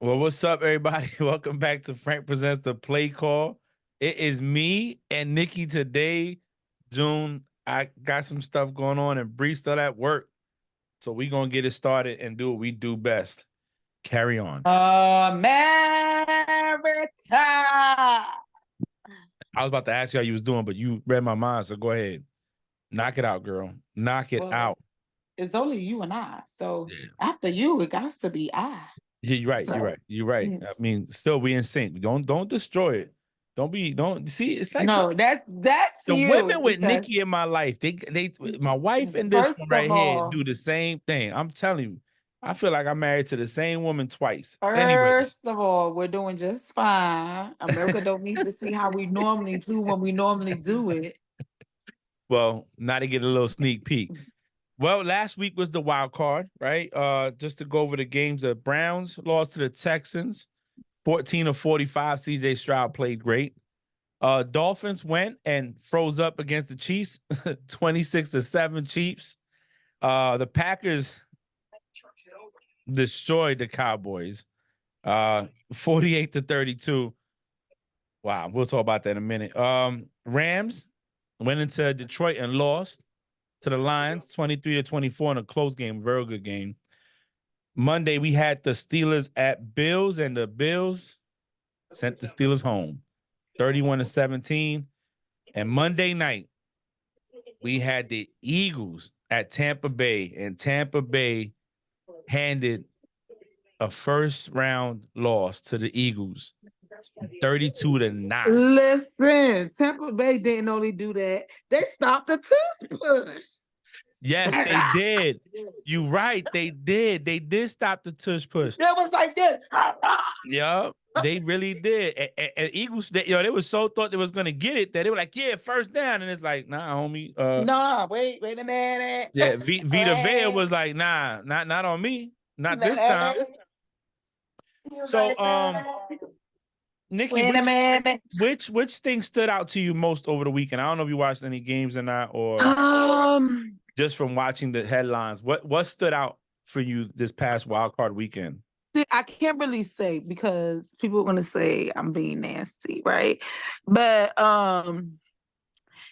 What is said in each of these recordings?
Well, what's up, everybody? Welcome back to Frank Presents the Play Call. It is me and Nikki today. June, I got some stuff going on and Bree still at work. So we gonna get it started and do what we do best. Carry on. America. I was about to ask you how you was doing, but you read my mind, so go ahead. Knock it out, girl. Knock it Well, out. it's only you and I. So Yeah. after you, it got to be I. Yeah, you're right. You're So right. You're right. I yes. mean, still we in sync. Don't destroy it. Don't see. It's like No, that's the you women with because Nikki in my life, they my wife and this one first right of here all, do the same thing. I'm telling you, I feel like I'm married to the same woman twice. Anyways, first of all, we're doing just fine. America don't need to see how we normally do when we normally do it. well, now to get a little sneak peek. Well, last week was the wild card, right? Just to go over the games, the Browns lost to the Texans, 14-45. CJ Stroud played great. Dolphins went and froze up against the Chiefs, 26-7 Chiefs. The Packers destroyed the Cowboys, 48-32. Wow, we'll talk about that in a minute. Rams went into Detroit and lost to the Lions, 23-24 in a close game, very good game. Monday we had the Steelers at Bills, and the Bills sent the Steelers home, 31-17. And Monday night we had the Eagles at Tampa Bay, and Tampa Bay handed a first round loss to the Eagles, 32-9. Listen, Tampa Bay didn't only do that; they stopped the push. Yes, they did. You right, they did. They did stop the tush push. It was like this. Yeah, they really did. And Eagles, they were so thought they was gonna get it that they were like, yeah, first down, and it's like, nah, homie. No, wait a minute. Yeah, Vita Vea was like, nah, not on me, not this time. So, Nikki, Wait a minute. which thing stood out to you most over the weekend? I don't know if you watched any games or not, or Um, just from watching the headlines. What stood out for you this past wild card weekend? I can't really say because people are gonna say I'm being nasty, right? But and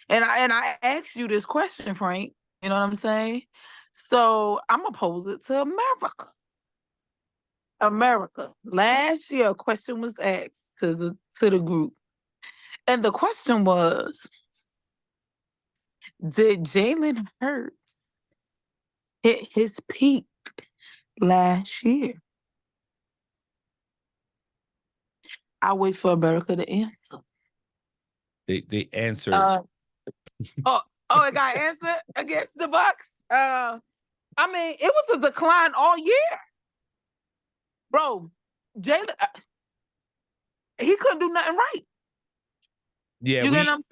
I asked you this question, Frank. You know what I'm saying? So I'm gonna pose it to America. America. Last year, a question was asked to the group, and the question was, did Jalen Hurts hit his peak last year? I wait for America to answer. They answered. Uh, oh, it got answered against the Bucks. I mean, it was a decline all year, bro. Jalen, he couldn't do nothing right. Yeah, You get what I'm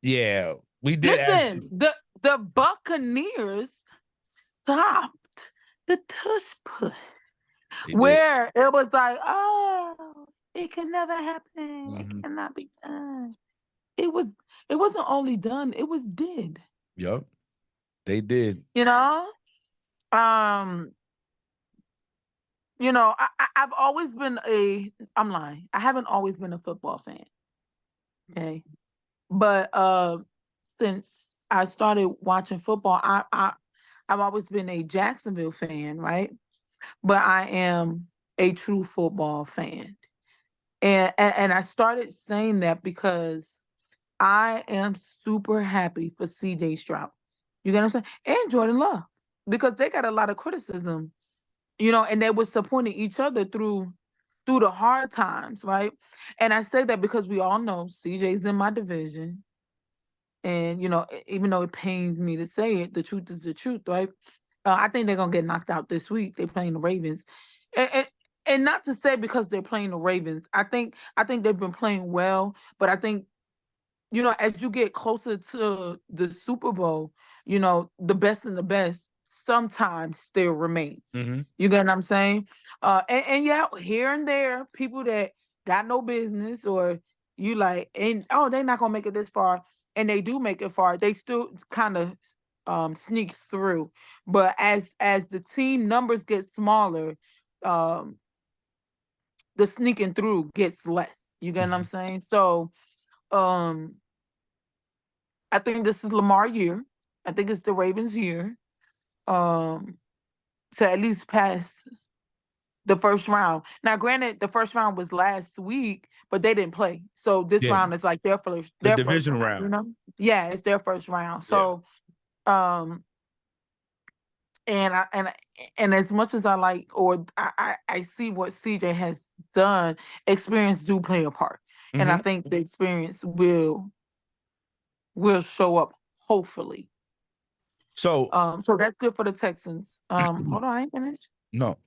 saying? we did. Listen, the Buccaneers stopped the tush push, They did. where it was like, oh, it can never happen. It Mm-hmm. cannot be done. It was. It wasn't only done. It was did. Yep, they did. You know. Um. I've always been a. I'm lying. I haven't always been a football fan. Okay, but since I started watching football, I've always been a Jacksonville fan, right? But I am a true football fan, and I started saying that because I am super happy for CJ Stroud. You get what I'm saying? And Jordan Love, because they got a lot of criticism, and they were supporting each other through the hard times, right? And I say that because we all know CJ's in my division. And even though it pains me to say it, the truth is the truth, right? I think they're gonna get knocked out this week. They're playing the Ravens, and not to say because they're playing the Ravens. I think they've been playing well, but I think as you get closer to the Super Bowl, the best and the best sometimes still remains. Mm-hmm. You get what I'm saying? And yeah, here and there, people that got no business or you like, and oh, they're not gonna make it this far, and they do make it far. They still kind of sneak through, but as the team numbers get smaller, um, the sneaking through gets less. You get what I'm saying? So I think this is Lamar year. I think it's the Ravens year. To at least pass the first round. Now, granted, the first round was last week, but they didn't play. So this Yeah, round is like their first the first division round, you round. know? Yeah, it's their first round. Yeah. So and and as much as I like or I see what CJ has done, experience do play a part. And I think the experience will show up hopefully. So So that's good for the Texans. Hold on, I ain't finished. no,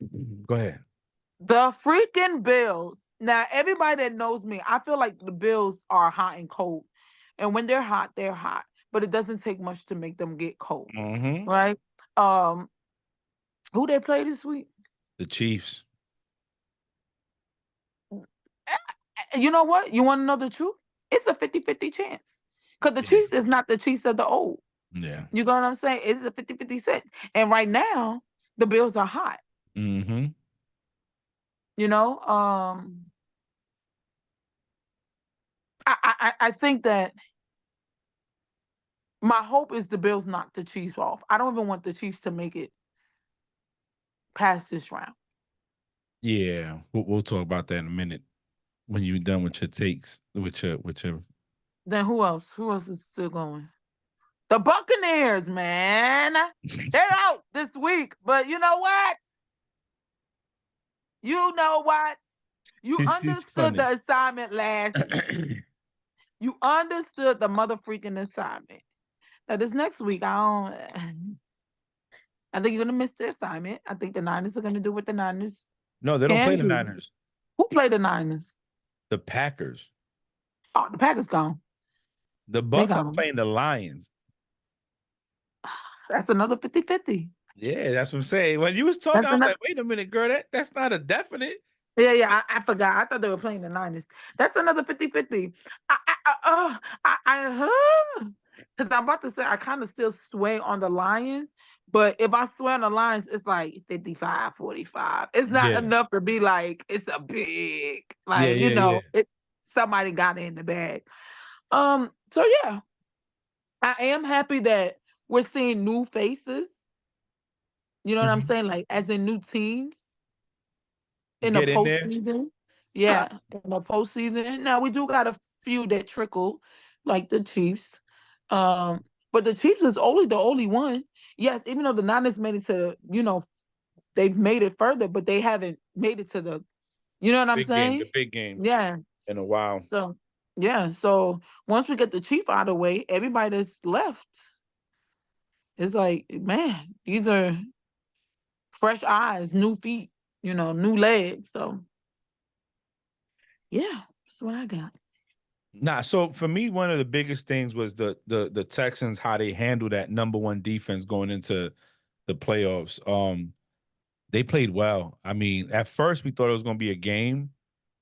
go ahead. The freaking Bills. Now, everybody that knows me, I feel like the Bills are hot and cold. And when they're hot, they're hot. But it doesn't take much to make them get cold. Right? Who they play this week? The Chiefs. You know what? You want to know the truth? It's a 50-50 chance. Because the Chiefs is not the Chiefs of the old. Yeah. You know what I'm saying? It's a 50-50 set. And right now, the Bills are hot. You know? I think that my hope is the Bills knock the Chiefs off. I don't even want the Chiefs to make it past this round. Yeah, we'll talk about that in a minute when you're done with your takes, with your. Then who else? Who else is still going? The Buccaneers, man. They're out this week. But you know what? You know what? You He's understood funny. the assignment last week. You understood the mother freaking assignment. Now this next week, I think you're gonna miss the assignment. I think the Niners are gonna do what the Niners. No, they don't play the Niners. Who played the Niners? The Packers. Oh, the Packers gone. The Bucks are gone. playing the Lions. That's another 50-50. Yeah, that's what I'm saying. When you was talking, That's I was enough. like, wait a minute, girl, that's not a definite. Yeah, I forgot. I thought they were playing the Niners. That's another 50-50. Because I'm about to say I kind of still sway on the Lions, but if I sway on the Lions, it's like 55-45. It's not Yeah. enough to be like it's a big, Yeah, like, yeah. it somebody got it in the bag. So yeah, I am happy that we're seeing new faces. You know what I'm saying? Like as in new teams in the Get in there. postseason. Yeah, in the postseason. Now we do got a few that trickle, like the Chiefs. But the Chiefs is only the only one. Yes, even though the Niners made it to, they've made it further, but they haven't made it to the, you know what I'm Big game, the saying? big game Yeah. in a while. So yeah. So once we get the Chief out of the way, everybody that's left is like, man, these are fresh eyes, new feet, new legs. So yeah, that's what I got. Nah, so for me, one of the biggest things was the Texans, how they handle that number one defense going into the playoffs. They played well. I mean, at first we thought it was going to be a game.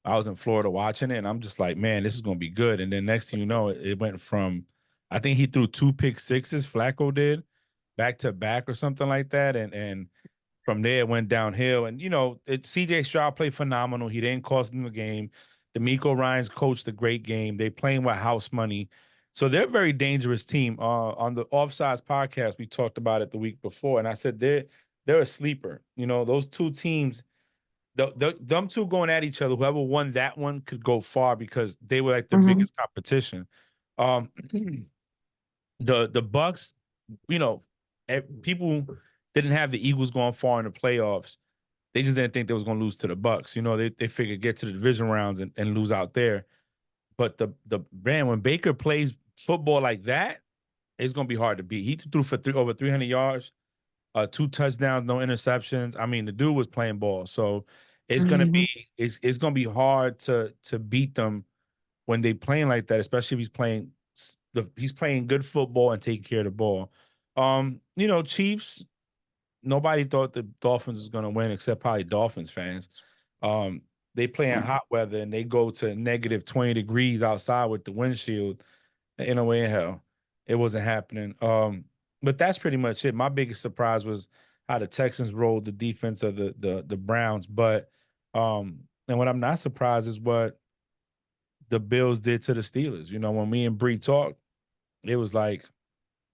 I was in Florida watching it, and I'm just like, man, this is going to be good. And then next thing you know, it went from, I think he threw 2 pick-sixes, Flacco did, back to back or something like that, and from there it went downhill. And CJ Stroud played phenomenal. He didn't cost them the game. D'Amico Ryans coached a great game. They playing with house money. So they're a very dangerous team. On the Offsides podcast, we talked about it the week before, and I said they're a sleeper. Those two teams, them two going at each other, whoever won that one could go far because they were like the biggest competition. The Bucks, people didn't have the Eagles going far in the playoffs. They just didn't think they was going to lose to the Bucks. They figured get to the division rounds and lose out there. But the man, when Baker plays football like that, it's going to be hard to beat. He threw for over 300 yards, 2 touchdowns, no interceptions. I mean, the dude was playing ball. So it's going to be it's going to be hard to beat them when they playing like that, especially if he's playing good football and taking care of the ball. Chiefs, nobody thought the Dolphins was going to win except probably Dolphins fans. They play in hot weather and they go to negative 20 degrees outside with the windshield. Ain't no way in hell it wasn't happening. But that's pretty much it. My biggest surprise was how the Texans rolled the defense of the Browns. But And what I'm not surprised is what the Bills did to the Steelers. You know, when me and Bree talked, it was like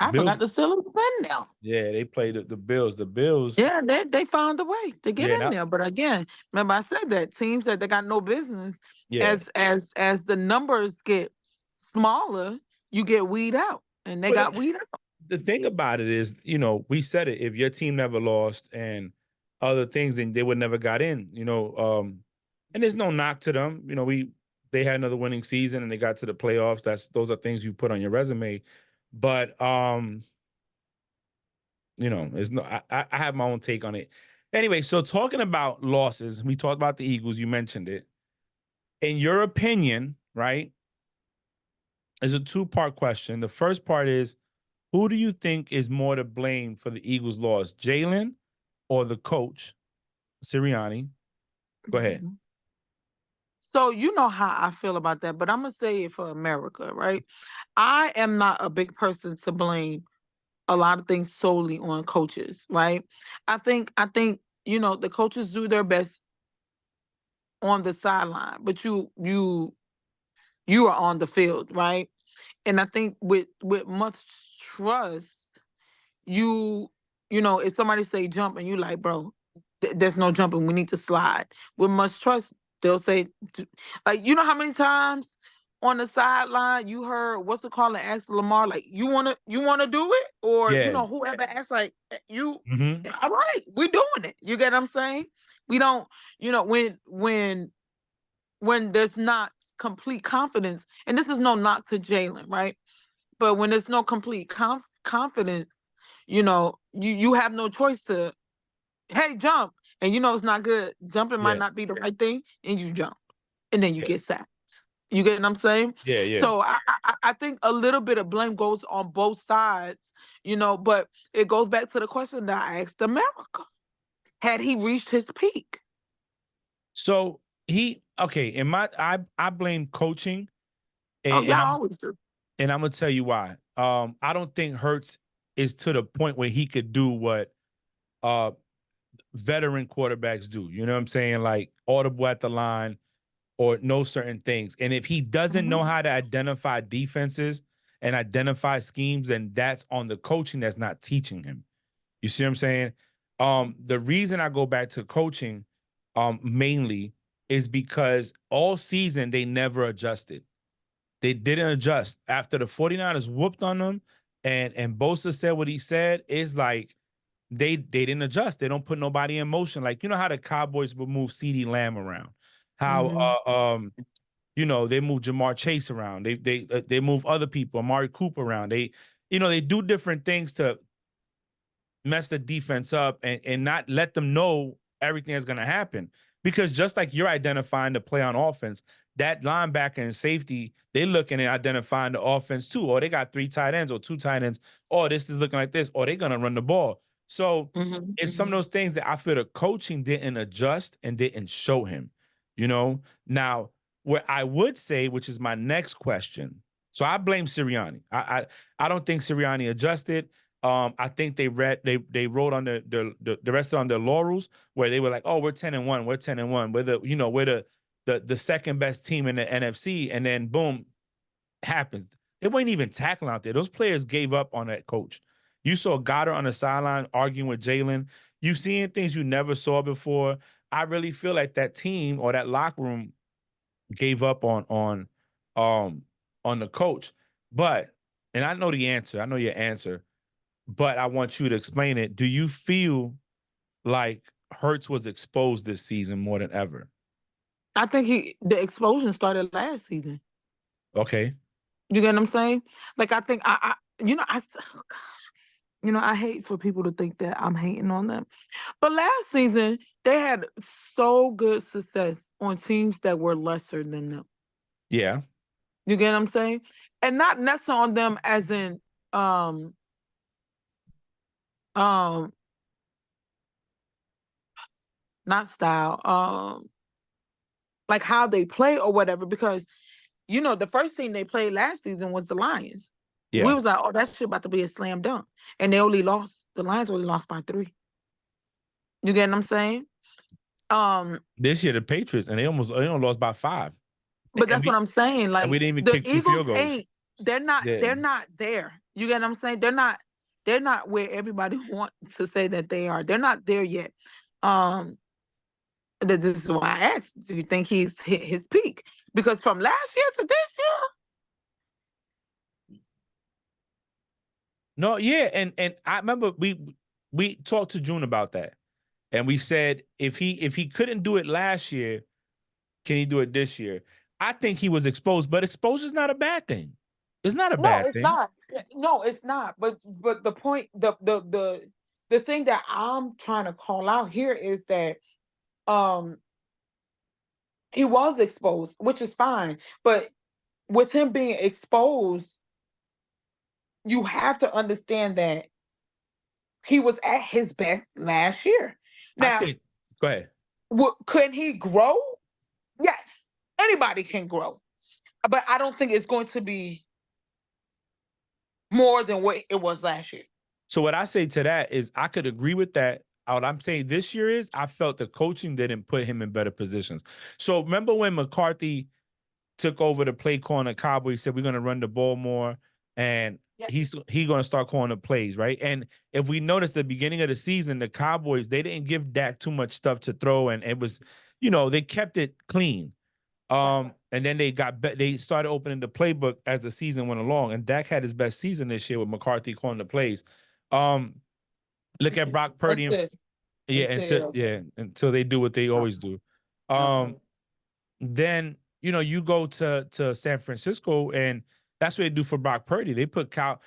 I forgot Bills. the Steelers been there. Yeah, they played the Bills. The Bills. Yeah, they found a way to get Yeah, in there. But again, remember I said that teams that they got no business yeah. as the numbers get smaller, you get weed out. And they But got weed out. the thing about it is, you know, we said it. If your team never lost and other things, then they would never got in. You know, and there's no knock to them. You know, they had another winning season and they got to the playoffs. Those are things you put on your resume. But you know, there's no. I have my own take on it. Anyway, so talking about losses, we talked about the Eagles. You mentioned it. In your opinion, right? Is a two-part question. The first part is, who do you think is more to blame for the Eagles' loss, Jalen or the coach, Sirianni? Go ahead. Mhm. So you know how I feel about that, but I'm gonna say it for America, right? I am not a big person to blame a lot of things solely on coaches, right? I think the coaches do their best on the sideline, but you are on the field, right? And I think with much trust, you if somebody say jump and you like, bro, there's no jumping, we need to slide. With much trust, they'll say, like, you know how many times on the sideline you heard what's it called and ask Lamar, like, you wanna do it? Or Yeah. whoever asks, like, you Hmm. all right, we're doing it. You get what I'm saying? We don't, when there's not complete confidence, and this is no knock to Jalen, right? But when there's no complete confidence, you have no choice to, hey, jump, and it's not good. Jumping might Yeah. not be the right thing, and you jump, and then you Yeah. get sacked. You get what I'm saying? Yeah. Yeah. So I think a little bit of blame goes on both sides, but it goes back to the question that I asked America. Had he reached his peak? So okay. In I blame coaching, Oh, and y'all I'm always do. gonna tell you why. I don't think Hurts is to the point where he could do what uh veteran quarterbacks do. You know what I'm saying? Like audible at the line or know certain things. And if he doesn't know Mhm. how to identify defenses and identify schemes, then that's on the coaching that's not teaching him. You see what I'm saying? The reason I go back to coaching mainly is because all season they never adjusted. They didn't adjust. After the 49ers whooped on them and Bosa said what he said, it's like they didn't adjust. They don't put nobody in motion. Like, you know how the Cowboys would move CeeDee Lamb around. How Mhm. they move Jamar Chase around. They move other people, Amari Cooper around. They do different things to mess the defense up and not let them know everything is going to happen. Because just like you're identifying the play on offense, that linebacker and safety, they're looking at identifying the offense too. Or they got 3 tight ends or 2 tight ends. Or this is looking like this. Or they're going to run the ball. So Mhm. it's some of Mhm. those things that I feel the coaching didn't adjust and didn't show him. You know, now what I would say, which is my next question. So I blame Sirianni. I don't think Sirianni adjusted. I think they rode on the rest on their laurels where they were like, oh, we're 10-1, we're 10-1, we're the second best team in the NFC, and then boom, happens. They weren't even tackling out there. Those players gave up on that coach. You saw Goddard on the sideline arguing with Jalen. You seeing things you never saw before. I really feel like that team or that locker room gave up um on the coach. But and I know the answer. I know your answer, but I want you to explain it. Do you feel like Hurts was exposed this season more than ever? I think the explosion started last season. Okay. You get what I'm saying? Like, I think oh gosh, I hate for people to think that I'm hating on them. But last season, they had so good success on teams that were lesser than them. Yeah. You get what I'm saying? And not necessarily on them as in um um not style, like how they play or whatever, because the first team they played last season was the Lions. We Yeah. was like, oh, that shit about to be a slam dunk. And the Lions only lost by 3. You get what I'm saying? This year, the Patriots, and they almost lost by 5. But And that's what I'm saying. we Like didn't even the kick 2 Eagles field goals. ain't. They're not. Yeah. They're not there. You get what I'm saying? They're not. They're not where everybody wants to say that they are. They're not there yet. Um, this is why I asked. Do you think he's hit his peak? Because from last year to this No, yeah, and I remember we talked to June about that, and we said if he couldn't do it last year, can he do it this year? I think he was exposed, but exposure is not a bad thing. It's not a no, bad it's thing. not. No, it's not. But the point, the thing that I'm trying to call out here is that um he was exposed, which is fine. But with him being exposed, you have to understand that he was at his best last year. I Now, think. Go ahead. could he grow? Yes, anybody can grow, but I don't think it's going to be more than what it was last year. So what I say to that is I could agree with that. What I'm saying this year is I felt the coaching didn't put him in better positions. So remember when McCarthy took over the play calling at Cowboys, said we're going to run the ball more, and Yeah. he's going to start calling the plays, right? And if we notice the beginning of the season, the Cowboys, they didn't give Dak too much stuff to throw, and it was, they kept it clean. And then they started opening the playbook as the season went along, and Dak had his best season this year with McCarthy calling the plays. Um, Look at Brock Purdy, Until until they do what they always do. uh-huh. Then you go to San Francisco, and that's what they do for Brock Purdy. They put Kyle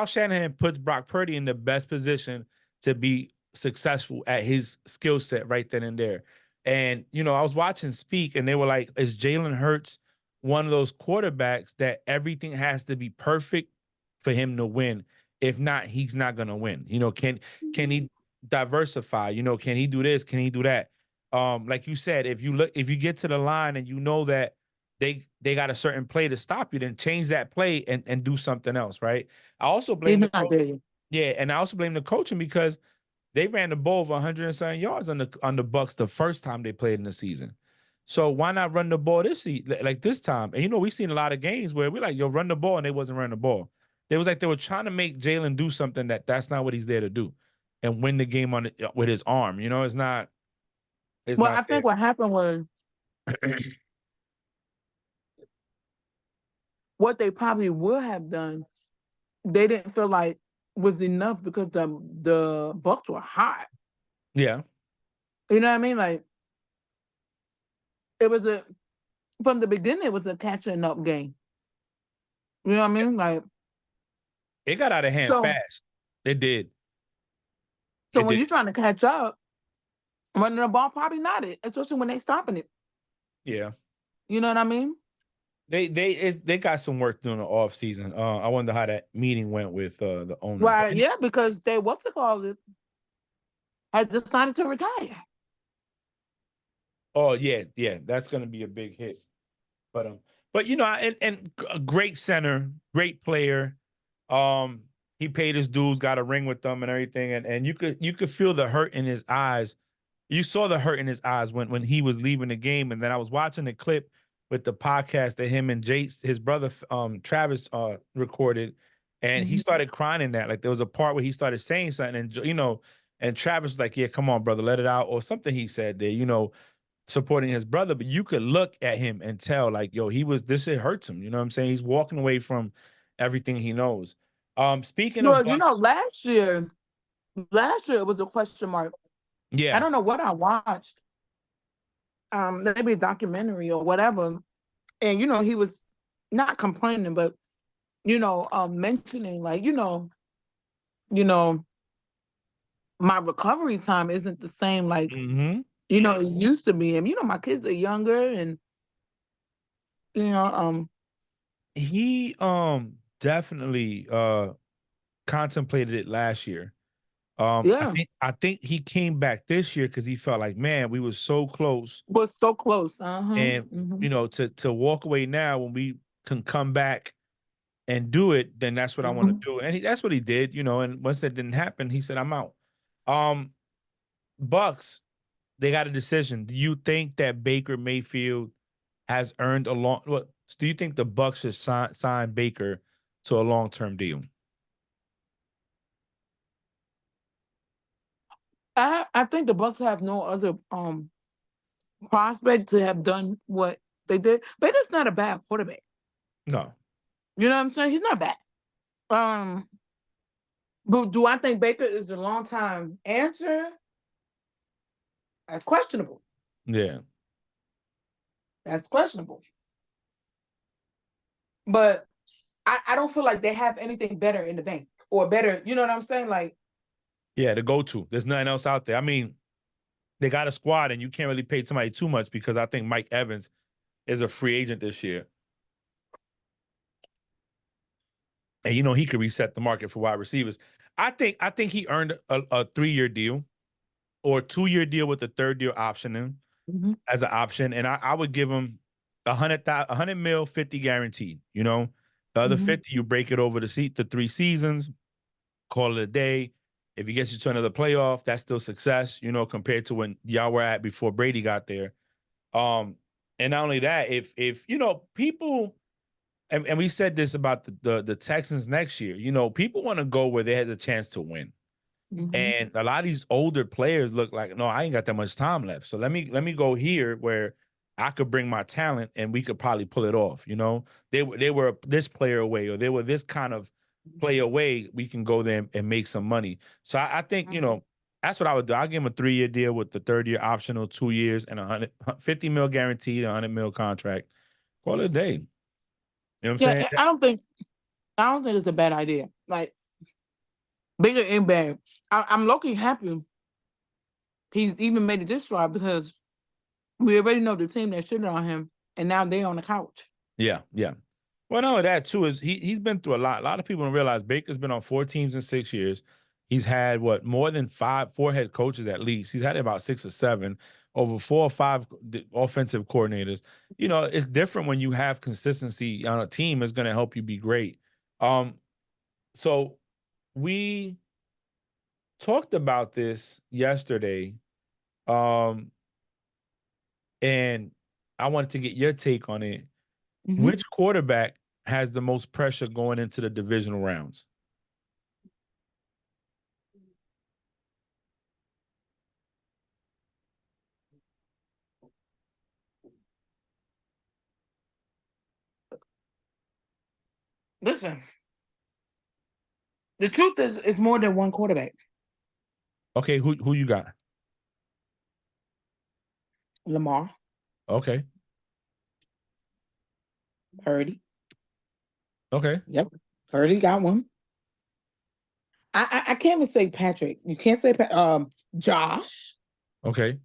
Shanahan puts Brock Purdy in the best position to be successful at his skill set right then and there. And I was watching Speak, and they were like, "Is Jalen Hurts one of those quarterbacks that everything has to be perfect for him to win? If not, he's not gonna win. Can he diversify? Can he do this? Can he do that?" Like you said, if you get to the line and you know that they got a certain play to stop you, then change that play and do something else, right? I also He's blame the not there yet. yeah, and I also blame the coaching because they ran the ball over 107 yards on the Bucks the first time they played in the season. So why not run the ball like this time? And we've seen a lot of games where we're like, yo, run the ball, and they wasn't running the ball. It was like they were trying to make Jalen do something that's not what he's there to do, and win the game with his arm. It's not. It's Well, not I there. think what happened was what they probably would have done. They didn't feel like was enough because the Bucks were hot. Yeah. You know what I mean? Like it was from the beginning. It was a catching up game. You know what I mean? Like It got out of hand so. fast. It did. So It when did. you're trying to catch up, running the ball probably not it, especially when they stopping it. Yeah. You know what I mean? They got some work during the off season. I wonder how that meeting went with the owner. Well, yeah, because they what's it called it had decided to retire. Oh yeah, that's gonna be a big hit. But and a great center, great player. He paid his dues, got a ring with them and everything, and you could feel the hurt in his eyes. You saw the hurt in his eyes when he was leaving the game, and then I was watching the clip with the podcast that him and Jace, his brother, Travis, recorded, and he started crying in that. Like there was a part where he started saying something, and Travis was like, "Yeah, come on, brother, let it out," or something he said there, supporting his brother. But you could look at him and tell, like, yo, this shit hurts him. You know what I'm saying? He's walking away from everything he knows. Speaking of Well, Bucks, last year it was a question mark. I yeah, don't know what I watched. Maybe a documentary or whatever. And he was not complaining, but mentioning like, you know, my recovery time isn't the same like, hmm it used to be. And my kids are younger and you know, um, he definitely contemplated it last year. I yeah, think I think he came back this year because he felt like, man, we were so close, was so close. Uh-huh. and Hmm. to walk away now when we can come back and do it, then that's what I want to Hmm. do, and that's what he did. And once that didn't happen, he said, I'm out. Um, Bucks. they got a decision. Do you think that Baker Mayfield has earned a long? What do you think the Bucks should sign Baker to a long-term deal? I think the Bucks have no other prospect to have done what they did. Baker's not a bad quarterback. No. You know what I'm saying? He's not bad. But do I think Baker is a long time answer? That's questionable. Yeah. That's questionable. But I don't feel like they have anything better in the bank or better. You know what I'm saying? Like, Yeah, the go-to. There's nothing else out there. I mean, they got a squad, and you can't really pay somebody too much because I think Mike Evans is a free agent this year. And you know he could reset the market for wide receivers. I think he earned a 3-year deal or a 2-year deal with a third year option in as an option, and I would give him 100 mil, 50 guaranteed. You know, the other 50 you break it over the 3 seasons, call it a day. If he gets you to another playoff, that's still success. You know, compared to when y'all were at before Brady got there. And not only that, if you know people. And we said this about the Texans next year. You know, people want to go where they had the chance to win. And a lot of these older players look like, no, I ain't got that much time left. So let me go here where I could bring my talent and we could probably pull it off. You know, they were this player away or they were this kind of player away. We can go there and make some money. So I think, you know, that's what I would do. I'll give him a 3-year deal with the 3rd year optional, 2 years and 150 mil guaranteed, 100 mil contract. Call it a day. You know what I'm saying? I don't think it's a bad idea. Like, Baker ain't bad. I'm low-key happy he's even made it this far because we already know the team that shitted on him, and now they're on the couch. Yeah, yeah. Well, not only that too is he's been through a lot. A lot of people don't realize Baker's been on 4 teams in 6 years. He's had more than 4 head coaches at least. He's had about 6 or 7, over 4 or 5 offensive coordinators. You know, it's different when you have consistency on a team. It's going to help you be great. So we talked about this yesterday, and I wanted to get your take on it. Which quarterback has the most pressure going into the divisional rounds? Listen, the truth is, it's more than one quarterback. Okay, who you got? Lamar, Okay, Purdy. okay, Yep, Purdy got one. I can't even say Patrick. You can't say Josh. okay.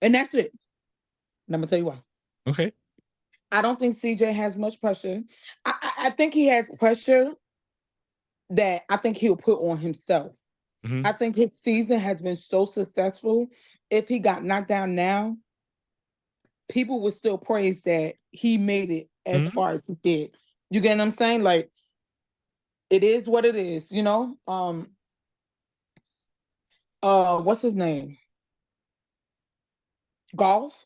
And that's it. And I'm gonna tell you why. Okay. I don't think CJ has much pressure. I think he has pressure that I think he'll put on himself. Mm-hmm. I think his season has been so successful. If he got knocked down now, people would still praise that he made it as Mm-hmm. far as he did. You get what I'm saying? Like, it is what it is, you know? What's his name? Golf.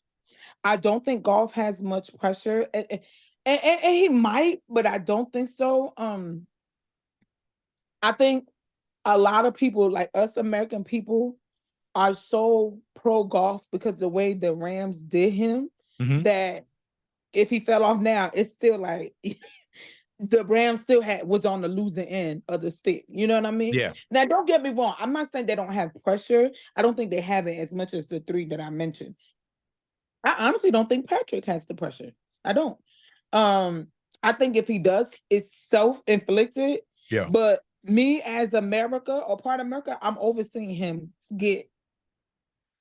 I don't think Golf has much pressure. And he might, but I don't think so. I think a lot of people, like us American people, are so pro Golf because the way the Rams did him Mm-hmm. that if he fell off now, it's still like the Rams still was on the losing end of the stick. You know what I mean? Yeah. Now, don't get me wrong. I'm not saying they don't have pressure. I don't think they have it as much as the 3 that I mentioned. I honestly don't think Patrick has the pressure. I don't. I think if he does, it's self-inflicted. Yeah. But me as America or part of America, I'm overseeing him get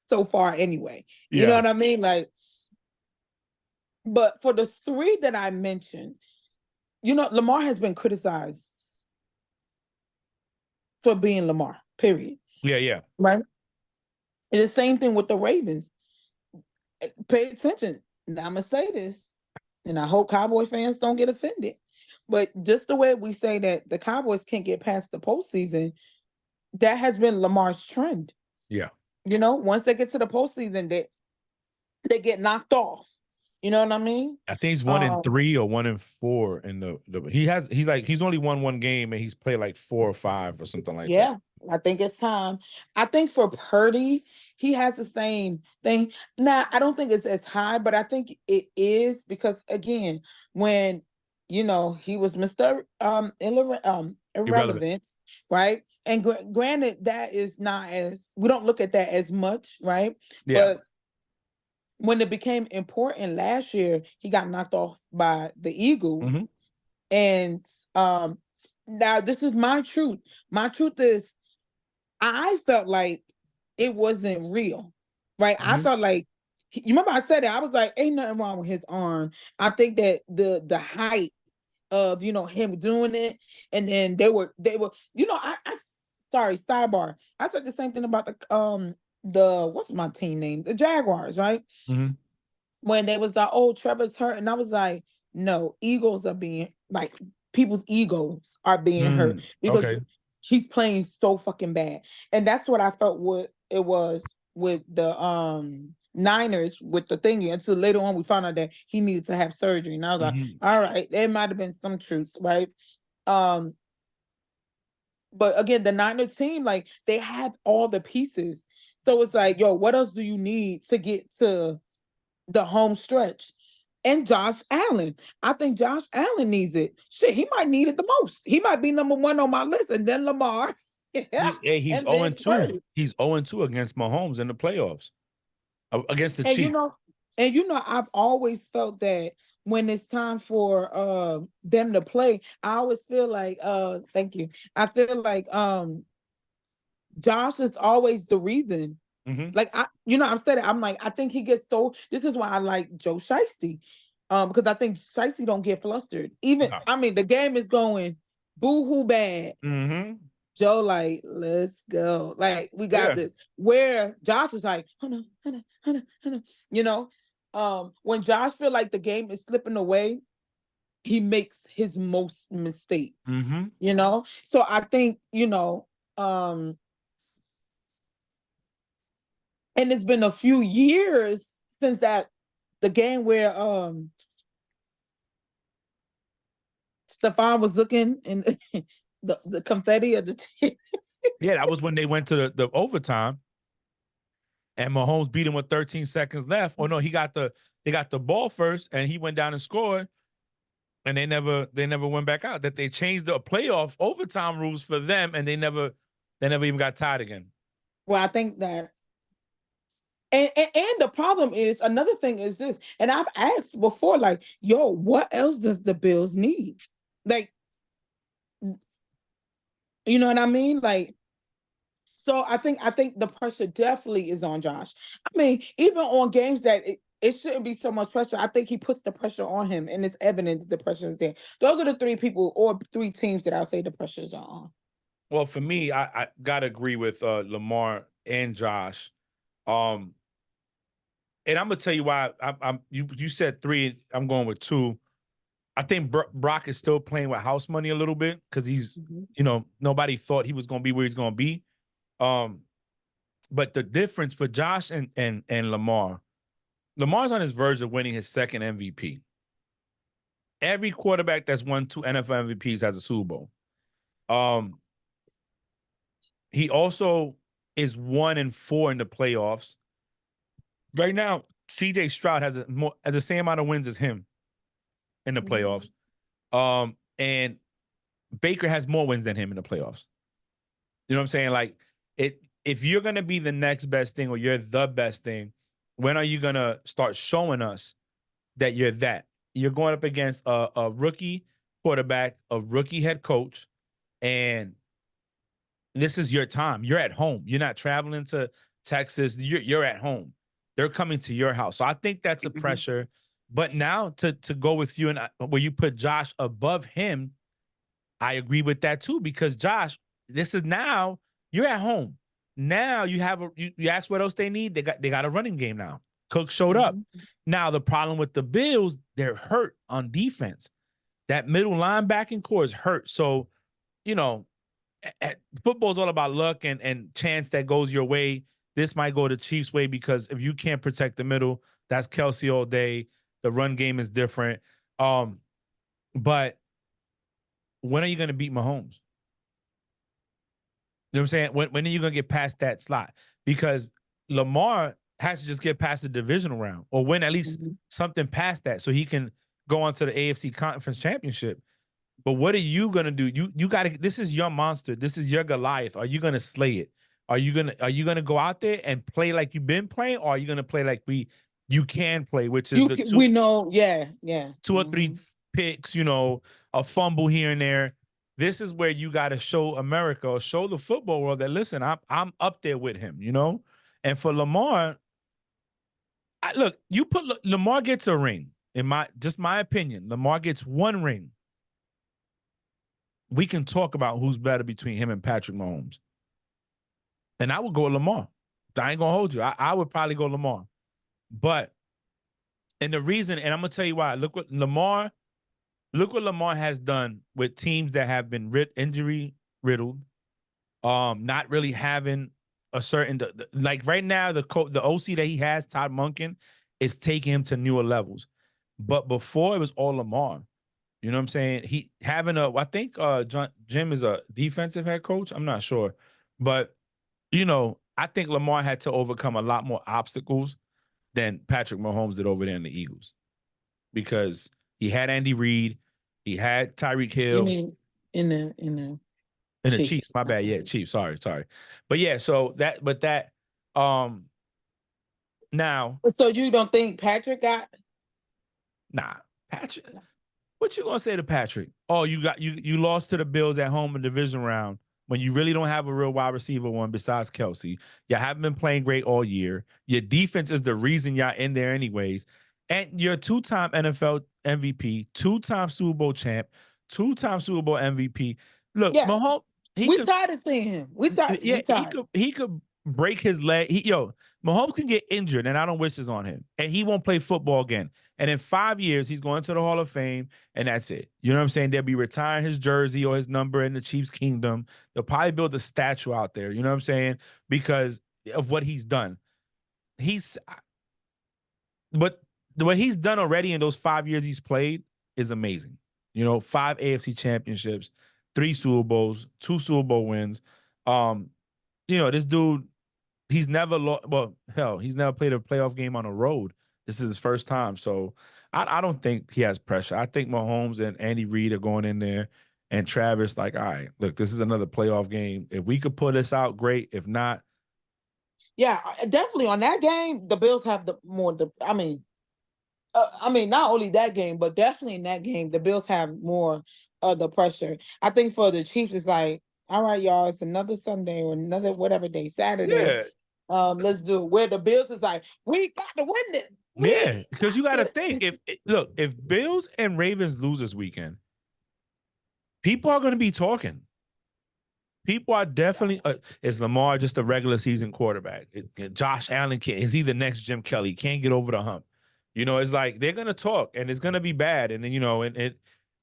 so far anyway. You know Yeah. what I mean? Like, but for the 3 that I mentioned, you know, Lamar has been criticized for being Lamar, period. Yeah. Yeah. Right? And the same thing with the Ravens. Pay attention. Now I'm gonna say this, and I hope Cowboy fans don't get offended. But just the way we say that the Cowboys can't get past the postseason, that has been Lamar's trend. Yeah. Once they get to the postseason, they get knocked off. You know what I mean? I think he's 1-3 or 1-4 in the he's only won one game and he's played like 4 or 5 or something like that. Yeah, I think it's time. I think for Purdy, he has the same thing. Now, I don't think it's as high, but I think it is because again, when he was Mr. Irrelevant. Irrelevant, right? And granted, that is not as we don't look at that as much, right? Yeah. But when it became important last year, he got knocked off by the Eagles. Mhm. And now this is my truth. My truth is I felt like it wasn't real. Right? I Mhm. felt like you remember I said it. I was like, ain't nothing wrong with his arm. I think that the height of him doing it, and then they were I sorry, sidebar. I said the same thing about the what's my team name? The Jaguars, right? Mhm. When they was like, oh, Trevor's hurt. And I was like, no, egos are being like people's egos are being hurt because Okay. he's playing so fucking bad. And that's what I felt what it was with the Niners with the thingy until later on we found out that he needed to have surgery. And I was like, Mhm. all right, there might have been some truth, right? Um, but again, the Niners team, like they have all the pieces. So it's like, yo, what else do you need to get to the home stretch? And Josh Allen. I think Josh Allen needs it. Shit, he might need it the most. He might be number one on my list, and then Lamar. Yeah. He's And then 0-2. Purdy. He's 0-2 against Mahomes in the playoffs against the And Chiefs. I've always felt that when it's time for them to play, I always feel like thank you. I feel like Josh is always the reason. Mhm. Like I've said it. I'm like, I think he gets so. This is why I like Joe Shiesty, because I think Shiesty don't get flustered. Even No. I mean, the game is going boo hoo bad. Mhm. Joe like, let's go. Like we got Yeah. this. Where Josh is like, when Josh feel like the game is slipping away, he makes his most mistakes. Mhm. So I think um and it's been a few years since the game where Stefan was looking in the confetti of the team. Yeah, that was when they went to the overtime and Mahomes beat him with 13 seconds left. Oh no, they got the ball first and he went down and scored and they never went back out. That they changed the playoff overtime rules for them and they never even got tied again. Well, I think that and the problem is another thing is this, and I've asked before, like, yo, what else does the Bills need? Like, you know what I mean? Like, so I think the pressure definitely is on Josh. I mean, even on games that it shouldn't be so much pressure, I think he puts the pressure on him, and it's evident that the pressure is there. Those are the three people or three teams that I'll say the pressures are on. Well, for me, I gotta agree with Lamar and Josh. Um, and I'm gonna tell you why. You said 3. I'm going with 2. I think Brock is still playing with house money a little bit because he's Mhm. nobody thought he was gonna be where he's gonna be. Um, but the difference for Josh and Lamar's on his verge of winning his second MVP. Every quarterback that's won 2 NFL MVPs has a Super Bowl. Um, he also is 1-4 in the playoffs. Right now, CJ Stroud has the same amount of wins as him in the Mhm. playoffs. And Baker has more wins than him in the playoffs. You know what I'm saying? Like if you're gonna be the next best thing or you're the best thing, when are you gonna start showing us that you're that? You're going up against a rookie quarterback, a rookie head coach, and this is your time. You're at home. You're not traveling to Texas. You're at home. They're coming to your house. So I think that's a Mhm. pressure. But now to go with you and where you put Josh above him, I agree with that too because Josh, this is now you're at home. Now you have you ask what else they need. They got a running game now. Cook showed up. Mhm. Now the problem with the Bills, they're hurt on defense. that middle linebacking core is hurt. So, you know, football is all about luck and chance that goes your way. This might go the Chiefs' way because if you can't protect the middle, that's Kelsey all day. The run game is different. But when are you going to beat Mahomes? You know what I'm saying? When are you going to get past that slot? Because Lamar has to just get past the divisional round or win at least something past that so he can go on to the AFC Conference Championship. But what are you gonna do? You gotta, this is your monster. This is your Goliath. Are you gonna slay it? Are you gonna go out there and play like you've been playing, or are you gonna play like you can play, which is we know, two or three picks, a fumble here and there. This is where you gotta show America or show the football world that listen, I'm up there with him, And for Lamar, look, you put Lamar gets a ring. In my opinion, Lamar gets one ring. We can talk about who's better between him and Patrick Mahomes. And I would go with Lamar. I ain't gonna hold you. I would probably go Lamar. But and the reason, and I'm gonna tell you why. Look what Lamar has done with teams that have been injury riddled, not really having a certain like right now the OC that he has, Todd Monken, is taking him to newer levels. But before it was all Lamar. You know what I'm saying? He having I think Jim is a defensive head coach. I'm not sure. But, I think Lamar had to overcome a lot more obstacles than Patrick Mahomes did over there in the Eagles. Because he had Andy Reid, he had Tyreek Hill. You mean in the Chiefs, my bad. Yeah, Chiefs. Sorry. But yeah, so now. So you don't think Patrick got? Nah, Patrick. What you gonna say to Patrick? Oh, you lost to the Bills at home in the division round when you really don't have a real wide receiver one besides Kelsey. You haven't been playing great all year. Your defense is the reason y'all in there anyways. And you're a two-time NFL MVP, two-time Super Bowl champ, two-time Super Bowl MVP. Look, Mahomes, we tired of seeing him. We tired. He could break his leg. Mahomes can get injured, and I don't wish this on him. And he won't play football again. And in 5 years, he's going to the Hall of Fame, and that's it. You know what I'm saying? They'll be retiring his jersey or his number in the Chiefs' kingdom. They'll probably build a statue out there. You know what I'm saying? Because of what he's done. But what he's done already in those 5 years he's played is amazing. 5 AFC championships, 3 Super Bowls, 2 Super Bowl wins. This dude, he's never lost. Well, hell, he's never played a playoff game on the road. This is his first time. So I don't think he has pressure. I think Mahomes and Andy Reid are going in there and Travis like, all right, look, this is another playoff game. If we could pull this out, great. If not. Yeah, definitely on that game, the Bills have not only that game, but definitely in that game, the Bills have more of the pressure. I think for the Chiefs, it's like, all right, y'all, it's another Sunday or another whatever day, Saturday. Yeah. Let's do it. Where the Bills is like, we got to win it. Yeah, because you got to think, if Bills and Ravens lose this weekend, people are going to be talking. People are definitely, is Lamar just a regular season quarterback? Josh Allen is he the next Jim Kelly? Can't get over the hump. It's like they're going to talk and it's going to be bad. And then,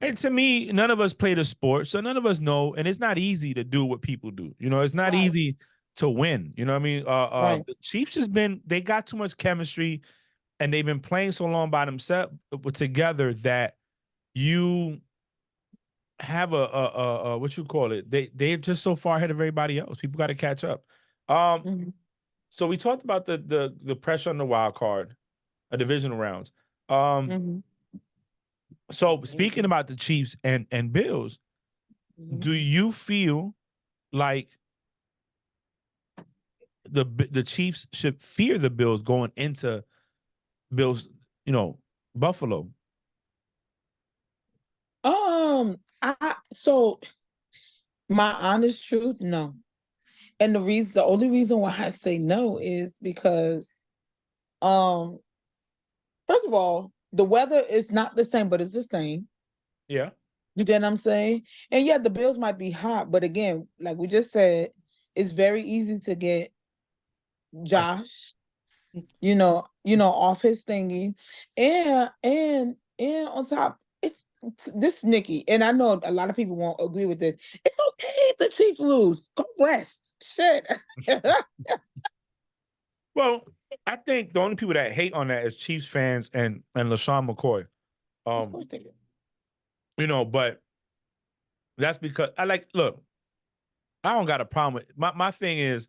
and to me, none of us play the sport, so none of us know. And it's not easy to do what people do. It's not easy to win. You know what I mean? The Chiefs they got too much chemistry and they've been playing so long by themselves together that you have a what you call it? They're just so far ahead of everybody else. People got to catch up. So we talked about the pressure on the wild card, divisional rounds. So speaking about the Chiefs and Bills, do you feel like the Chiefs should fear the Bills going into Bills, Buffalo? So my honest truth, no. And the only reason why I say no is because, first of all, the weather is not the same, but it's the same. Yeah. You get what I'm saying? And yeah, the Bills might be hot, but again, like we just said, it's very easy to get Josh, off his thingy. And on top, this Nikki, and I know a lot of people won't agree with this. It's okay if the Chiefs lose. Go rest. Shit. Well, I think the only people that hate on that is Chiefs fans and LaShawn McCoy. Of course they do. But that's because look, I don't got a problem with my thing is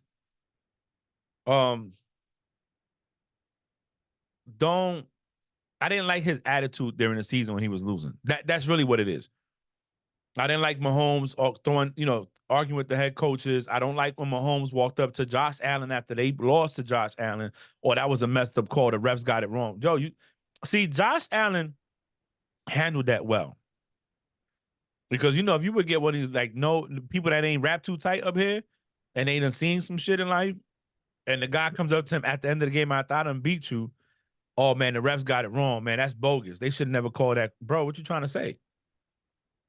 don't I didn't like his attitude during the season when he was losing. That's really what it is. I didn't like Mahomes arguing with the head coaches. I don't like when Mahomes walked up to Josh Allen after they lost to Josh Allen, or that was a messed up call. The refs got it wrong. Yo, you see, Josh Allen handled that well. Because if you would get one of these people that ain't wrapped too tight up here and they done seen some shit in life, and the guy comes up to him at the end of the game after I done beat you, oh man, the refs got it wrong, man. That's bogus. They should never call that. Bro, what you trying to say?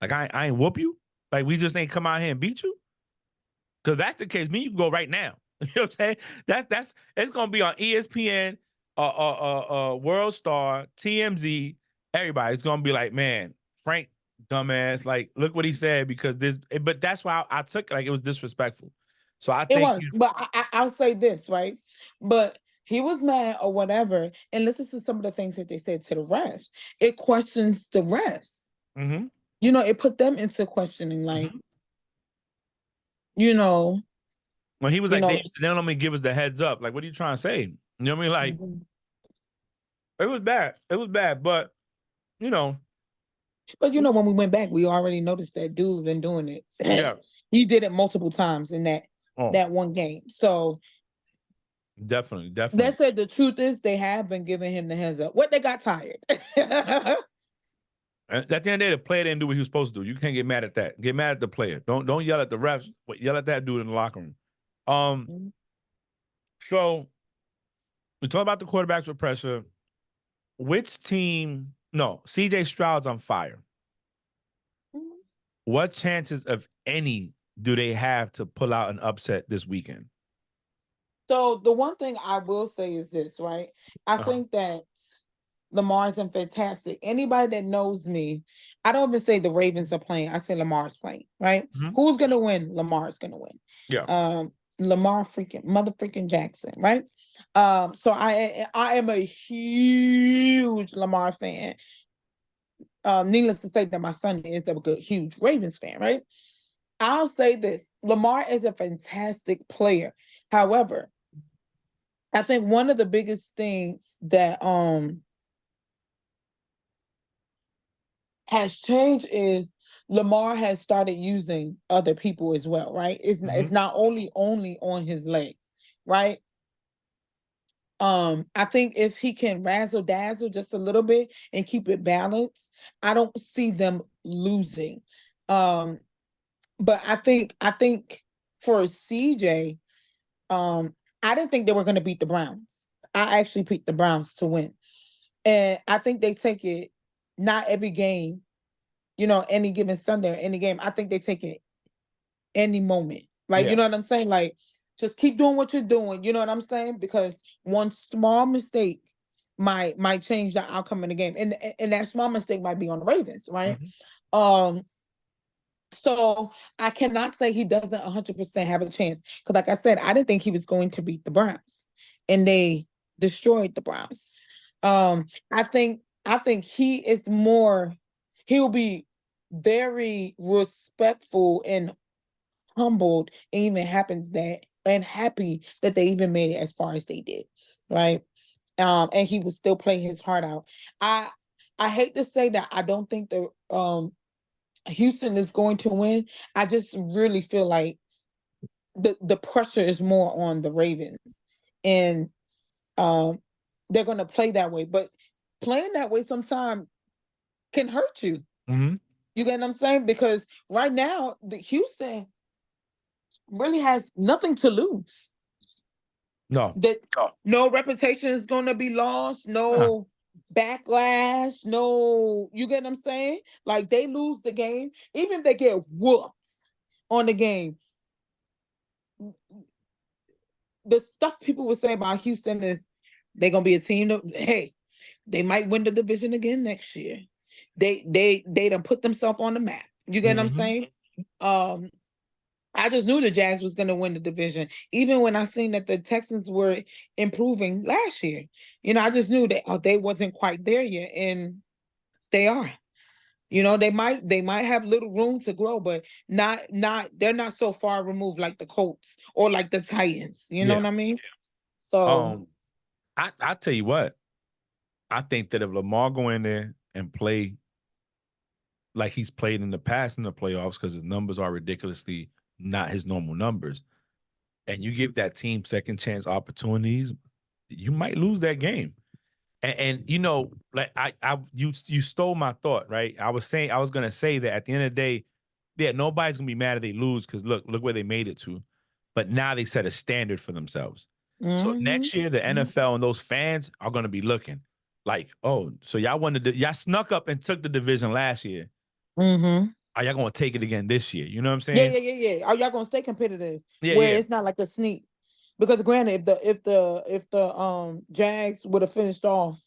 Like, I ain't whoop you? Like, we just ain't come out here and beat you? Because that's the case. Me, you can go right now. You know what I'm saying? It's gonna be on ESPN, World Star, TMZ, everybody. It's gonna be like, man, Frank, dumbass, like, look what he said, because but that's why I took it like it was disrespectful. So I It think was, but I'll say this, right? But he was mad or whatever, and listen to some of the things that they said to the refs. It questions the refs. mm-hmm. It put them into questioning, like, Mm-hmm. you know, When he was you like, know. they don't let me give us the heads up. Like, what are you trying to say? You know what I mean? Like, Mhm. it was bad. It was bad, but you know, But when we went back, we already noticed that dude been doing it. yeah. He did it multiple times in Oh, that one game. So definitely. that said, the truth is they have been giving him the heads up. What, they got tired. And at the end of the day, the player didn't do what he was supposed to do. You can't get mad at that. Get mad at the player. Don't yell at the refs, but yell at that dude in the locker room. So we talk about the quarterbacks with pressure. Which team? No, CJ Stroud's on fire. What chances, of any, do they have to pull out an upset this weekend? So the one thing I will say is this, right? I think that Lamar's been fantastic. Anybody that knows me, I don't even say the Ravens are playing. I say Lamar's playing, right? Mhm. Who's gonna win? Lamar's gonna win. Yeah. Lamar freaking Jackson, right? So I am a huge Lamar fan. Needless to say that my son is a good, huge Ravens fan, right? I'll say this: Lamar is a fantastic player. However, I think one of the biggest things that has changed is Lamar has started using other people as well, right? It's not only on his legs, right? I think if he can razzle dazzle just a little bit and keep it balanced, I don't see them losing. But I think for CJ, I didn't think they were going to beat the Browns. I actually picked the Browns to win, and I think they take it not every game, any given Sunday or any game. I think they take it any moment. Like, Yeah. you know what I'm saying? Like, just keep doing what you're doing. You know what I'm saying? Because one small mistake might change the outcome in the game. And that small mistake might be on the Ravens, right? Mhm. So I cannot say he doesn't 100% have a chance. Because like I said, I didn't think he was going to beat the Browns. And they destroyed the Browns. I think he'll be very respectful and humbled and even happy that they even made it as far as they did, right? And he would still play his heart out. I hate to say that I don't think the Houston is going to win. I just really feel like the pressure is more on the Ravens, and um they're going to play that way. But playing that way sometimes can hurt you. Mm-hmm. You get what I'm saying? Because right now the Houston really has nothing to lose. No. That no reputation is going to be lost, Nah. no backlash, no, you get what I'm saying? Like, they lose the game, even if they get whooped on the game. The stuff people would say about Houston is they're going to be a team that, hey, they might win the division again next year. they done put themselves on the map. You get what I'm Mhm. saying? Um, I just knew the Jags was going to win the division, even when I seen that the Texans were improving last year. I just knew that they wasn't quite there yet, and they are. They might have little room to grow, but not they're not so far removed like the Colts or like the Titans. You know Yeah. what I mean? So Um, I tell you what, I think that if Lamar go in there and play like he's played in the past in the playoffs, because his numbers are ridiculously not his normal numbers, and you give that team second chance opportunities, you might lose that game. And like you stole my thought, right? I was gonna say that at the end of the day, yeah, nobody's gonna be mad if they lose because look where they made it to. But now they set a standard for themselves. So mhm, next year, the NFL and those fans are gonna be looking like, oh, so y'all snuck up and took the division last year. mhm. Are y'all gonna take it again this year? You know what I'm Yeah, saying? yeah, yeah, yeah. Are y'all gonna stay competitive Yeah, where yeah. it's not like a sneak? Because granted, if the Jags would have finished off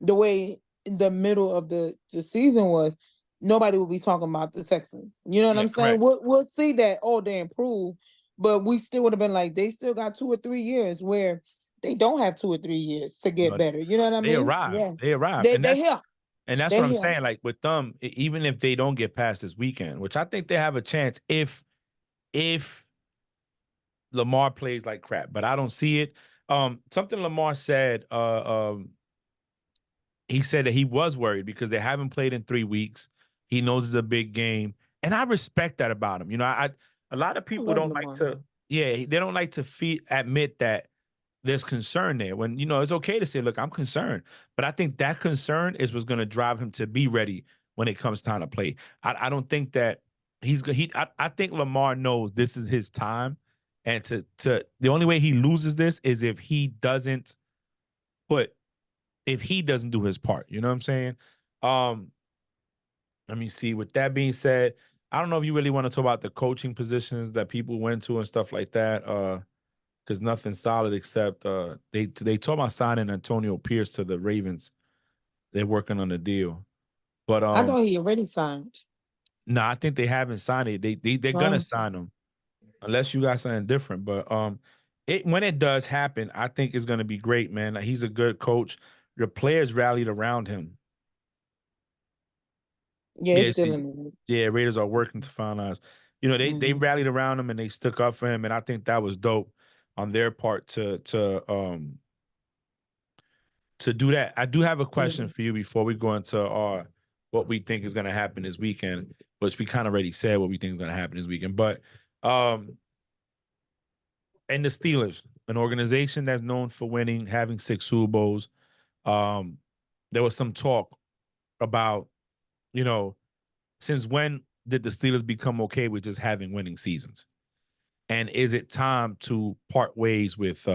the way the middle of the season was, nobody would be talking about the Texans. You know what Yeah, I'm saying? correct. We'll see that they improve, but we still would have been like they still got 2 or 3 years where they don't have 2 or 3 years to get No, better. You know what I they mean? arrived. Yeah. They arrived. They here. And that's They what I'm here. saying. Like with them, even if they don't get past this weekend, which I think they have a chance if Lamar plays like crap, but I don't see it. Something Lamar said, he said that he was worried because they haven't played in 3 weeks. He knows it's a big game, and I respect that about him. A lot of I people love don't like Lamar. to, yeah, they don't like to admit that there's concern there. When it's okay to say, "Look, I'm concerned," but I think that concern is what's going to drive him to be ready when it comes time to play. I don't think that I think Lamar knows this is his time, and to the only way he loses this is put if he doesn't do his part. You know what I'm saying? Um, Let me see. With that being said, I don't know if you really want to talk about the coaching positions that people went to and stuff like that. Because nothing solid except they talk about signing Antonio Pierce to the Ravens. They're working on the deal, but I thought he already signed. no, I think they haven't signed it. They're gonna Oh, sign him unless you got something different. But it when it does happen, I think it's gonna be great, man. Like, he's a good coach. The players rallied around him. yeah, it's Yeah, still see, in the yeah, works. Raiders are working to finalize. They Mhm. rallied around him and they stuck up for him, and I think that was dope on their part to do that. I do have a question Mhm. for you before we go into our what we think is going to happen this weekend, which we kind of already said what we think is going to happen this weekend. But and the Steelers, an organization that's known for winning, having 6 Super Bowls. Um, there was some talk about, you know, since when did the Steelers become okay with just having winning seasons? And is it time to part ways with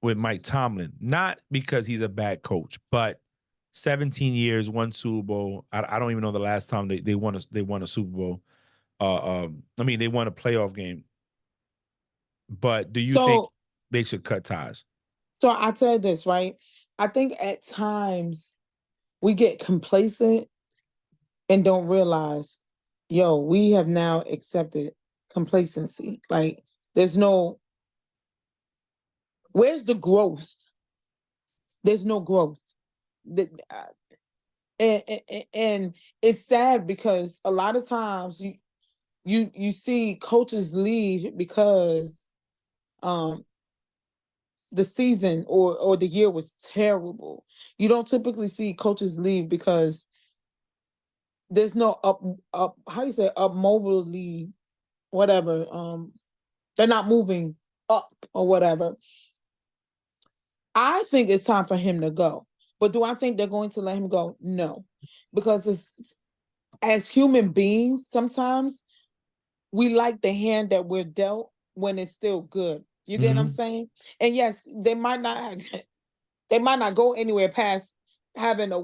Mike Tomlin? Not because he's a bad coach, but 17 years, one Super Bowl. I don't even know the last time they won a Super Bowl. I mean, they won a playoff game. But do you think So they should cut ties? so I tell you this, right? I think at times we get complacent and don't realize, yo, we have now accepted complacency. Like there's no where's the growth? There's no growth. The, and it's sad because a lot of times you see coaches leave because um the season or the year was terrible. You don't typically see coaches leave because there's no up how you say up mobilely whatever they're not moving up or whatever. I think it's time for him to go, but do I think they're going to let him go? No, because as human beings sometimes we like the hand that we're dealt when it's still good. You get what I'm Mm-hmm. saying? And yes, they might not go anywhere past having a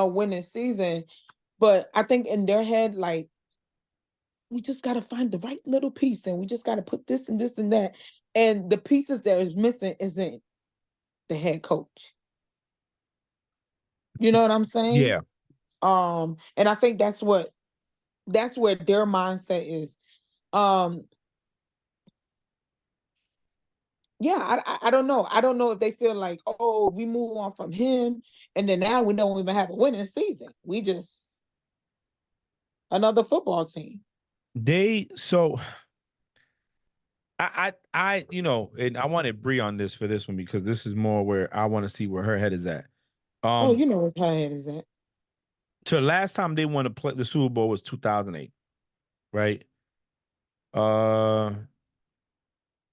winning season, but I think in their head, like we just got to find the right little piece, and we just got to put this and this and that, and the pieces that is missing isn't the head coach. You know what I'm saying? Yeah. And I think that's where their mindset is. Um, yeah, I don't know. I don't know if they feel like, oh, we move on from him, and then now we don't even have a winning season. We just another football team. So you know, and I wanted Bree on this for this one because this is more where I want to see where her head is at. Oh, Um, you know what her head is at. so the last time they won the Super Bowl was 2008, right? Uh,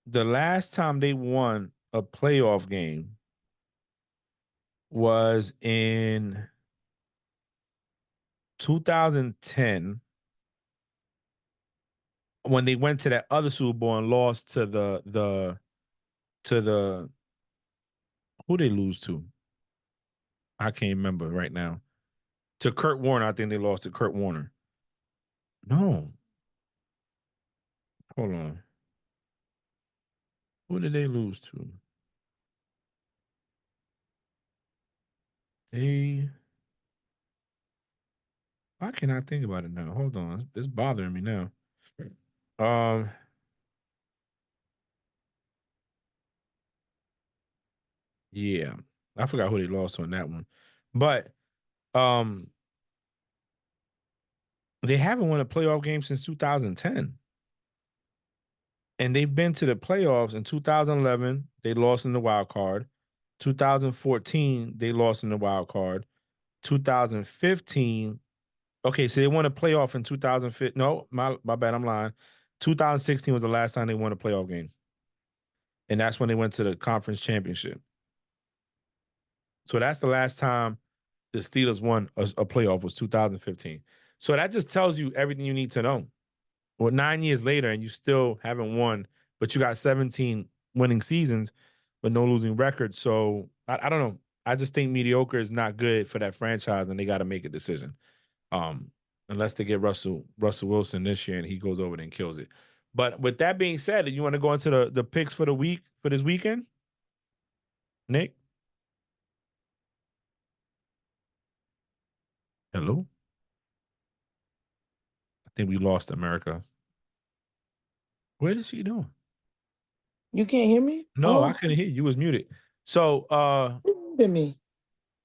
the last time they won a playoff game was in 2010 when they went to that other Super Bowl and lost to the who they lose to? I can't remember right now. To Kurt Warner, I think they lost to Kurt Warner. No, hold on. Who did they lose to? They. Why can't I think about it now? Hold on, it's bothering me now. Um, yeah, I forgot who they lost on that one, but um, they haven't won a playoff game since 2010, and they've been to the playoffs in 2011. They lost in the wild card. 2014, they lost in the wild card. 2015. Okay, so they won a playoff in 2015. No, my bad. I'm lying. 2016 was the last time they won a playoff game, and that's when they went to the conference championship. So that's the last time the Steelers won a playoff was 2015. So that just tells you everything you need to know. Well, 9 years later, and you still haven't won, but you got 17 winning seasons, but no losing record. So I don't know. I just think mediocre is not good for that franchise, and they got to make a decision. Um, unless they get Russell Wilson this year and he goes over there and kills it. But with that being said, you want to go into the picks for the week for this weekend, Nick? Hello. I think we lost America. What is she doing? You can't hear me? No, I Oh, couldn't hear you. You was muted. So to me.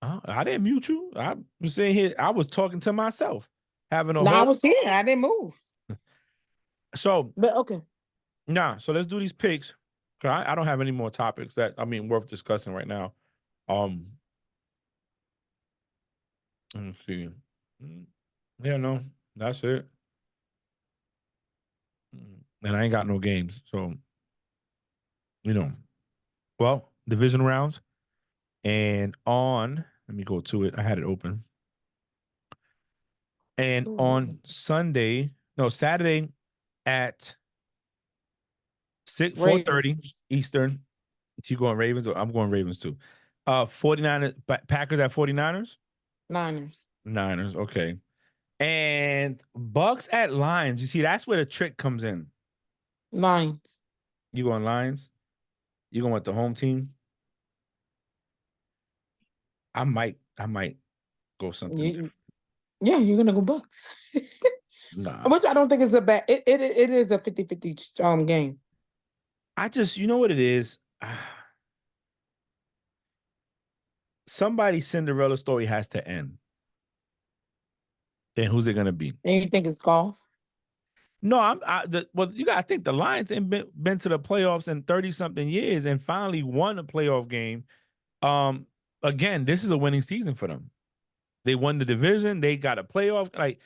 I didn't mute you. I was saying here, I was talking to myself, having a No, I whole was here. I didn't move. so But okay. so let's do these picks. 'Cause I don't have any more topics that worth discussing right now. Um let me see. Mm, Yeah, no, that's it. And I ain't got no games. So, you know. Well, division rounds. And let me go to it. I had it open. And on Saturday at 4:30 Eastern. You going Ravens or I'm going Ravens too. 49ers, Packers at 49ers? Niners. Niners, okay. And Bucks at Lions. You see, that's where the trick comes in. Lions. You going Lions? You going with the home team? I might go something different. Yeah, you're gonna go Bucks. Nah. Which I don't think is a bad it is a 50-50 game. I just, you know what it is? Somebody's Cinderella story has to end. And who's it gonna be? And you think it's golf? No, you got to think the Lions ain't been to the playoffs in 30 something years and finally won a playoff game. Um, Again, this is a winning season for them. They won the division, they got a playoff. Like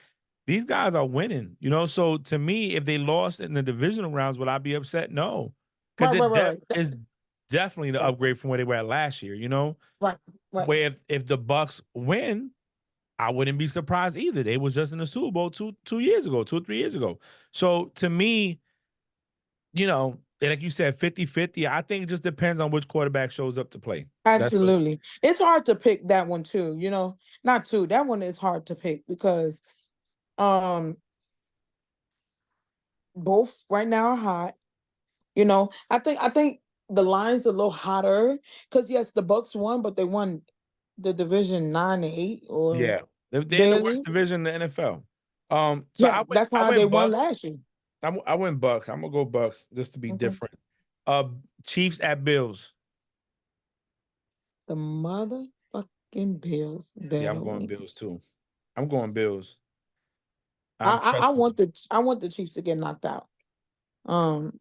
these guys are winning, you know. So to me, if they lost in the divisional rounds, would I be upset? No. Because Right. is definitely the upgrade from where they were at last year, you know? Right. Where if the Bucks win, I wouldn't be surprised either. They was just in the Super Bowl 2 years ago, 2 or 3 years ago. So to me, like you said, 50-50. I think it just depends on which quarterback shows up to play. That's what. Absolutely. It's hard to pick that one too, Not two. That one is hard to pick because um both right now are hot. I think the line's a little hotter because yes, the Bucks won, but they won the division 9 and 8 or Yeah, they're in the worst barely. division in the NFL. So Yeah, that's I how they went won Bucks. last year. I went Bucks. I'm gonna go Bucks just to be Okay. different. Chiefs at Bills. The motherfucking Bills Yeah, better I'm going win. Bills too. I'm going Bills. I, I'm I I trusting. want the Chiefs to get knocked out. Um,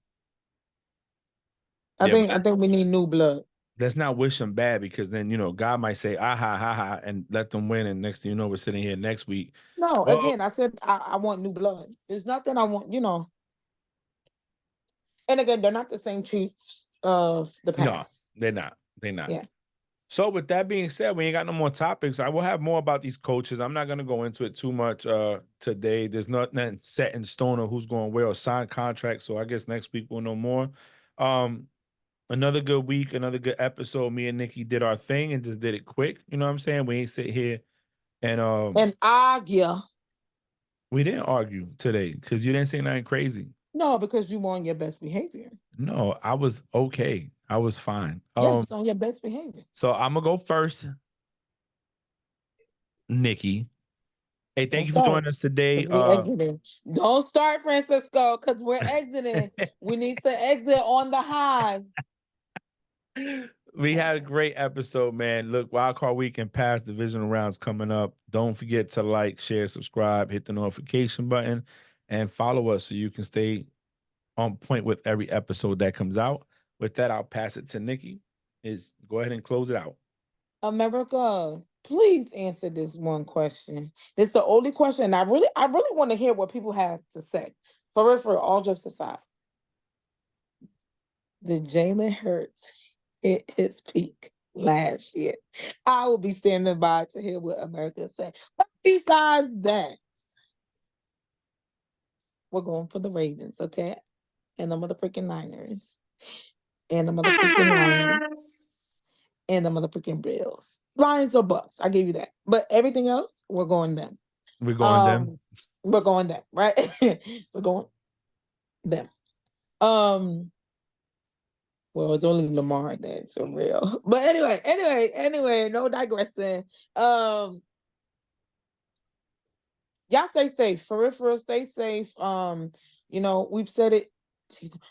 Yeah, but I think we need new blood. let's not wish them bad because then God might say ah ha ha ha and let them win, and next thing you know, we're sitting here next week. No, Well, again, I said I want new blood. It's not that I want, and again, they're not the same Chiefs of the no, past. they're not. They're not. Yeah. So with that being said, we ain't got no more topics. I will have more about these coaches. I'm not gonna go into it too much today. There's nothing set in stone of who's going where or signed contracts. So I guess next week we'll know more. Another good week, another good episode. Me and Nikki did our thing and just did it quick. You know what I'm saying? We ain't sit here and argue. we didn't argue today because you didn't say nothing crazy. No, because you were on your best behavior. No, I was okay. I was fine. Yes, on your best behavior. So I'm gonna go first, Nikki. Hey, thank Don't you for start. joining us today. Because we exiting. Don't start, Francisco, because we're exiting. We need to exit on the high. We had a great episode, man. Look, Wild Card Weekend past divisional rounds coming up. Don't forget to like, share, subscribe, hit the notification button, and follow us so you can stay on point with every episode that comes out. With that, I'll pass it to Nikki. Go ahead and close it out. America, please answer this one question. It's the only question. I really want to hear what people have to say. For all jokes aside. Did Jalen Hurts hit his peak last year? I will be standing by to hear what America say. But besides that, we're going for the Ravens, okay? And the motherfucking Niners. And the motherfucking Lions. And the motherfucking Bills. Lions or Bucks, I give you that. But everything else, we're going them. We're going them. We're going them, right? We're going them. Well, it's only Lamar that's for real. But anyway, no digressing. Y'all stay safe. For real, stay safe. We've said it.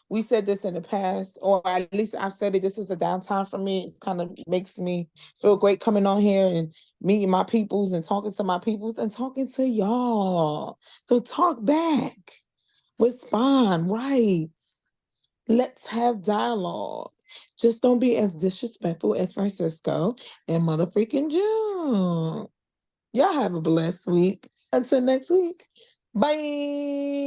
We said this in the past, or at least I've said it. This is a downtime for me. It kind of makes me feel great coming on here and meeting my peoples and talking to my peoples and talking to y'all. So talk back. Respond, right. Let's have dialogue. Just don't be as disrespectful as Francisco and motherfucking June. Y'all have a blessed week. Until next week. Bye.